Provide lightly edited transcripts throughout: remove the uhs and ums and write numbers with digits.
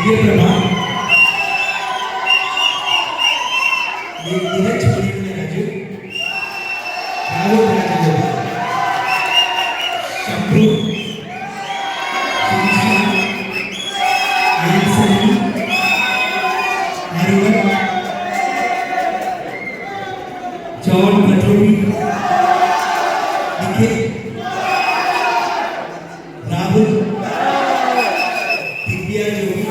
Divyaprabha, Neeraj Raju, Rahul Rajagopal, Shambhu, John Pattoli, Nikhil, Rahul, Divya Jogi,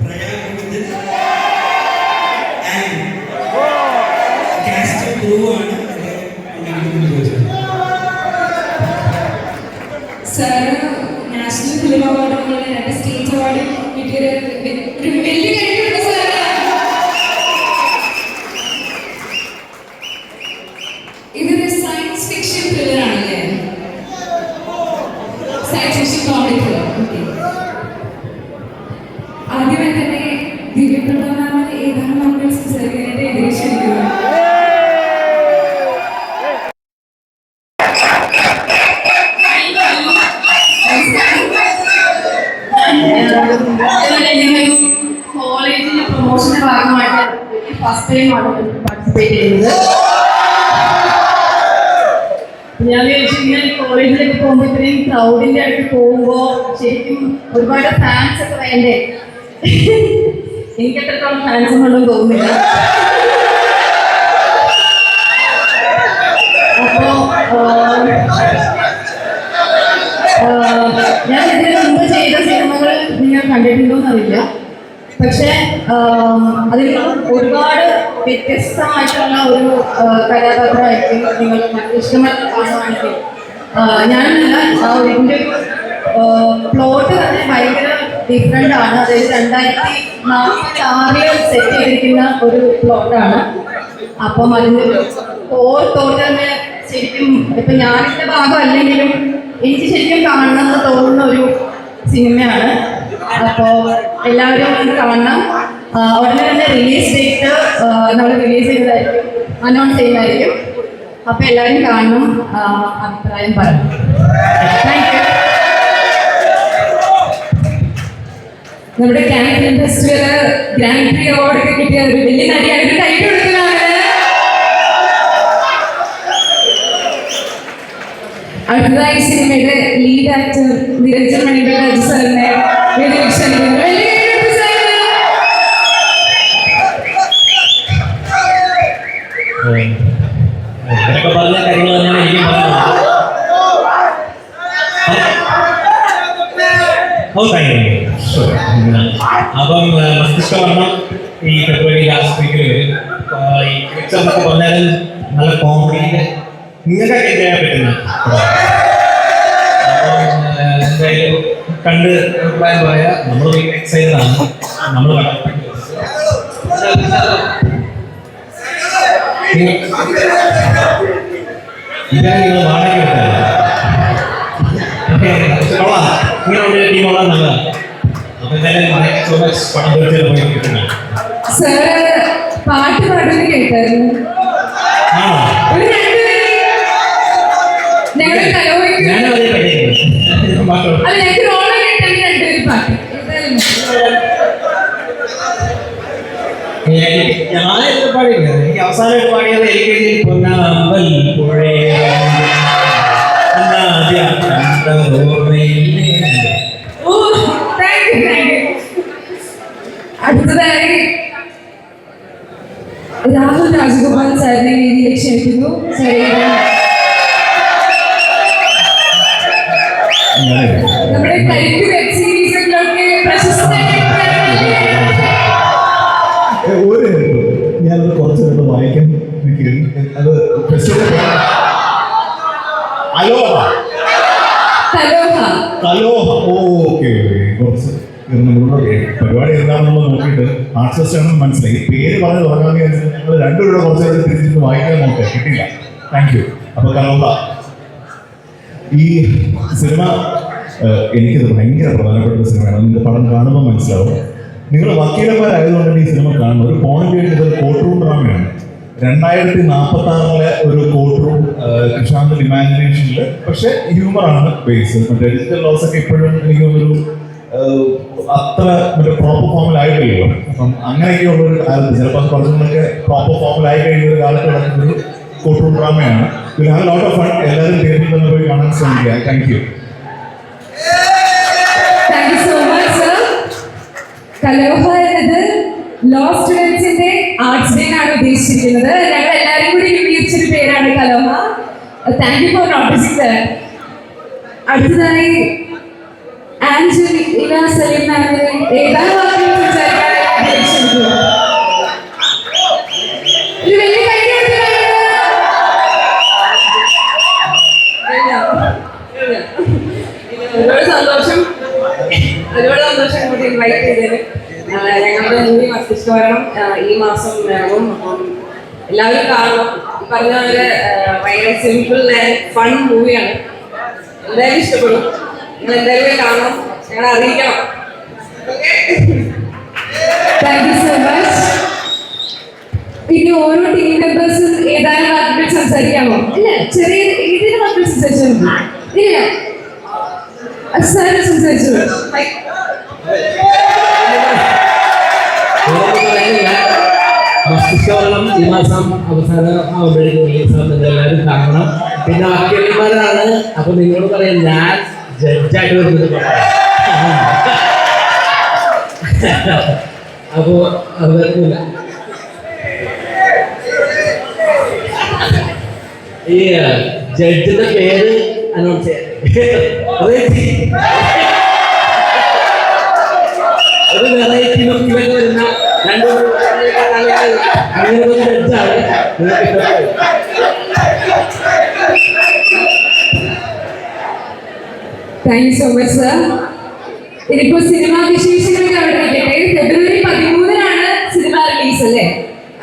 Prayagovindan and cast crew ആണ് sir national film award പോലെ 2 state award കിട്ടിയ ഒരു വലിയ കഴിവുണ്ട് സാർ. ഇതൊരു സയൻസ് ഫിക്ഷൻ ത്രില്ലർ ആണല്ലേ? Science fiction comedy thriller. ആദ്യമായി തന്നെ ദിവ്യപ്രഭ മാമിന് ഏതാണ് നമ്മൾ സംസാരിക്കാനായിട്ട് എതിരിച്ചിരിക്കുന്നത്? കോളേജിന്റെ പ്രൊമോഷന്റെ ഭാഗമായിട്ട് ഫസ്റ്റ് ടൈമാണ് പാർട്ടിസിപ്പേറ്റ് ചെയ്യുന്നത്. ഞാൻ വിചാരിച്ചു ഇങ്ങനെ കോളേജിലൊക്കെ പോകുമ്പോൾ ഇത്രയും ക്രൗഡിന്റെ അടുത്ത് പോകുമ്പോൾ ശരിക്കും ഒരുപാട് ഫാൻസ് ഒക്കെ വേണ്ടേ? എനിക്ക് എത്രത്തോളം ഫാൻസ് ഒന്നും തോന്നുന്നില്ല. ഞാൻ ഇതിന് മുമ്പ് ചെയ്ത സിനിമകൾ നിങ്ങൾ കണ്ടിട്ടുണ്ടോയെന്നറിയില്ല. പക്ഷെ അതിൽ ഒരുപാട് വ്യത്യസ്തമായിട്ടുള്ള ഒരു കഥാപാത്രമായിരിക്കും നിങ്ങൾ ഇഷ്ടമായിട്ട് കാണുവാണെങ്കിൽ. ഞാനല്ല ഇതിൻ്റെ പ്ലോട്ട് തന്നെ ഭയങ്കര ഡിഫറെൻ്റ് ആണ്. അതായത് 2046 സെറ്റ് ചെയ്തിരിക്കുന്ന ഒരു പ്ലോട്ടാണ്. അപ്പം അതിൻ്റെ തോട്ട് തന്നെ ശരിക്കും ഇപ്പം ഞാനിൻ്റെ ഭാഗമല്ലെങ്കിലും എനിക്ക് ശരിക്കും കാണണമെന്ന് തോന്നുന്ന ഒരു സിനിമയാണ്. അപ്പോൾ എല്ലാവരും അത് കാണണം. ഉടനെ തന്നെ റിലീസ് ഡേറ്റ് നമ്മൾ റിലീസ് ചെയ്തതായിരിക്കും, അനൗൺസ് ചെയ്യുന്നതായിരിക്കും. അപ്പോൾ എല്ലാവരും കാണണം, അഭിപ്രായം പറയണം. Thank you. നമ്മുടെ Cannes film festival grand prix അവാർഡൊക്കെ കിട്ടിയ ഒരു വലിയ നടിയാണ്. കൈ കൊടുക്കുന്നതാണ്. അടുത്തതായി സിനിമയുടെ ലീഡ് ആക്ടർ നിരഞ്ജൻ മണിയുടെ രാജു സാറിനെ ഇതൊക്കെ പറഞ്ഞ കാര്യങ്ങൾ തന്നെയാണ് എനിക്കും പറയുന്നത്. അപ്പം മസ്തിഷ്കവർണ്ണം ഈ ഫെബ്രുവരി ലാസ്റ്റ് വീക്കിൽ വരും. ഈ ക്ലിപ്സ് എന്നൊക്കെ പറഞ്ഞാൽ നല്ല കോമഡിയിൽ നിങ്ങൾക്ക് എൻജോയ് ചെയ്യാൻ പറ്റുന്ന എന്തായാലും കണ്ട് അഭിപ്രായം പറയാം. നമ്മൾ എക്സൈറ്റഡ് ആണ്. നമ്മൾ ഇതാണ് നിങ്ങൾ വാടക എടുത്തത്. കൊള്ളാം, ഇങ്ങനെ ഒരു ടീമുള്ള നല്ലതാണ്. അപ്പൊ എന്തായാലും പണം തീർച്ചയായും പോയി കിട്ടുന്നത്. പാട്ട് പാടുന്നത് കേട്ടായിരുന്നു. ഞാനെന്ത് പാടിയില്ല. എനിക്ക് അവസാനമായിട്ട് പാടിയത് LKG പൊന്നാമ്പൽ അടുത്തതായി രാഹുൽ രാജഗോപാൽ സാറിനെ വേദിയിലേക്ക് ക്ഷണിക്കുന്നു. നമ്മുടെ കരിക്ക് വെബ് സീരീസുകളിലൊക്കെ ഞാനത് കുറച്ച് നേരം വായിക്കാൻ അത് ഓക്കെ കുറച്ച് പരിപാടി എന്താണെന്നുള്ളത് നോക്കിയിട്ട് ആർട്സ് ഫെസ്റ്റ് ആണെന്ന് മനസ്സിലായി. പേര് പറഞ്ഞ് തുടങ്ങാമെന്ന് ഞങ്ങൾ രണ്ടുപേരുടെ കുറച്ച് നേരം തിരിച്ചിട്ട് വായിക്കാൻ നോക്കുക, കിട്ടില്ല. Thank you. അപ്പോൾ കലോഹ ഈ സിനിമ എനിക്കത് ഭയങ്കര പ്രധാനപ്പെട്ട സിനിമയാണ്. നിങ്ങൾക്ക് പടം കാണുമ്പോൾ മനസ്സിലാവും. നിങ്ങൾ വക്കീലന്മാരായതുകൊണ്ട് ഈ സിനിമ കാണുന്നത് ഒരു പോയിന്റ് വേണ്ടി ഇതൊരു കോർട്ട് റൂം ഡ്രാമയാണ്. 2046 ഒരു കോർട്ട് റൂം കൃഷാന്ത് ഇമാജിനേഷനിൽ, പക്ഷെ ഹ്യൂമറാണ് ബേസ്. മറ്റേ ഡിജിറ്റൽ ലോസ് ഒക്കെ ഇപ്പോഴും എനിക്ക് ഒരു അത്ര മറ്റേ പ്രോപ്പർ ഫോമിലായിട്ടില്ലല്ലോ. അപ്പം അങ്ങനെയൊക്കെയുള്ള ഒരു കാലത്ത് ചിലപ്പോൾ കുറച്ചുകൂടെ പ്രോപ്പർ ഫോമിലായി കഴിഞ്ഞ ഒരു കാലത്ത് നടക്കുന്നൊരു കോർട്ട് റൂം ഡ്രാമയാണ്. Will have lot of fun. എല്ലാവരും തിയേറ്ററിൽ തന്നെ പോയി കാണാൻ ശ്രമിക്കുക. Thank you. Thank you so much sir. Kaloha എന്നത് ലോ സ്റ്റുഡൻസിന്റെ ആർട്സ് ഡേ ആണ് ഉദ്ദേശിച്ചിരിക്കുന്നത്. ഞങ്ങൾ എല്ലാവരും കൂടി ഉപയോഗിച്ചൊരു പേരാണ് Kaloha. Thank you for noticing that. അടുത്തതായി ആഞ്ചലിന സലീം മാമിനെ ഏതാനും വാക്കുകൾ സംസാരിക്കാൻ ക്ഷണിക്കുന്നു. ഒരു വലിയ കൈ ഒരുപാട് സന്തോഷം കൂടി ഇൻവൈറ്റ് ചെയ്തതിന്. ഞങ്ങളുടെ മൂവി മസ്തിഷ്കവരണം ഈ മാസം ഇറങ്ങും. അപ്പം എല്ലാവരും കാണണം. ഈ പറഞ്ഞ പോലെ ഭയങ്കര സിമ്പിൾ ആൻഡ് ഫൺ മൂവിയാണ്. എന്തായാലും ഇഷ്ടപ്പെടും. നിങ്ങൾ എന്തായാലും കാണണം, ഞങ്ങളെ അറിയിക്കണം. Thank you so much. പിന്നെ ഓരോ ടീം മെമ്പേഴ്സും ഏതാനും വാക്കുകൾ സംസാരിക്കാമോ? ഇല്ല, ചെറിയ ഏതിന് വാക്കുകൾ സംസാരിച്ചാൽ മതി. ഇല്ല, സാറ് സംസാരിച്ചു. മസ്തിഷ്കവരണം ഈ മാസം അവസാനം ആവുമ്പോഴേക്കും റിലീസാകുന്നത് എല്ലാവരും കാണണം. പിന്നെ ആക്കിയന്മാരാണ്. അപ്പൊ നിങ്ങളോട് പറയാം, ഞാൻ ജഡ്ജായിട്ട് വരുന്നത് അപ്പോ അത് വരുന്നില്ല. ഈ ജഡ്ജിന്റെ പേര് അനൗൺസ് ചെയ്യാൻ ഒരു വെറൈറ്റി ലുക്കിലൊക്കെ വരുന്ന രണ്ട് അങ്ങനെ ഒരു ജഡ്ജാണ് thank you so much sir. ഇനിയിപ്പോ സിനിമ വിശേഷങ്ങളൊക്കെ അവിടെ ഇരിക്കട്ടെ. ഫെബ്രുവരി 13-നാണ് സിനിമ റിലീസ് അല്ലേ?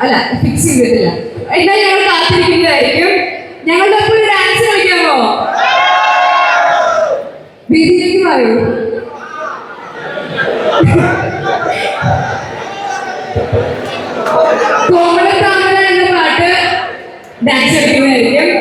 അല്ല, ഫിക്സ് ചെയ്തിട്ടില്ല. എന്നാൽ ഞങ്ങൾ കാത്തിരിക്കുന്നതായിരിക്കും. ഞങ്ങളുടെ ഒപ്പം ഒരു ഡാൻസ് കളിക്കാമോ? വേദിയിലേക്ക് പറയൂ. കോമളത്താമര എന്ന പാട്ട് ഡാൻസ് കളിക്കുന്നതായിരിക്കും.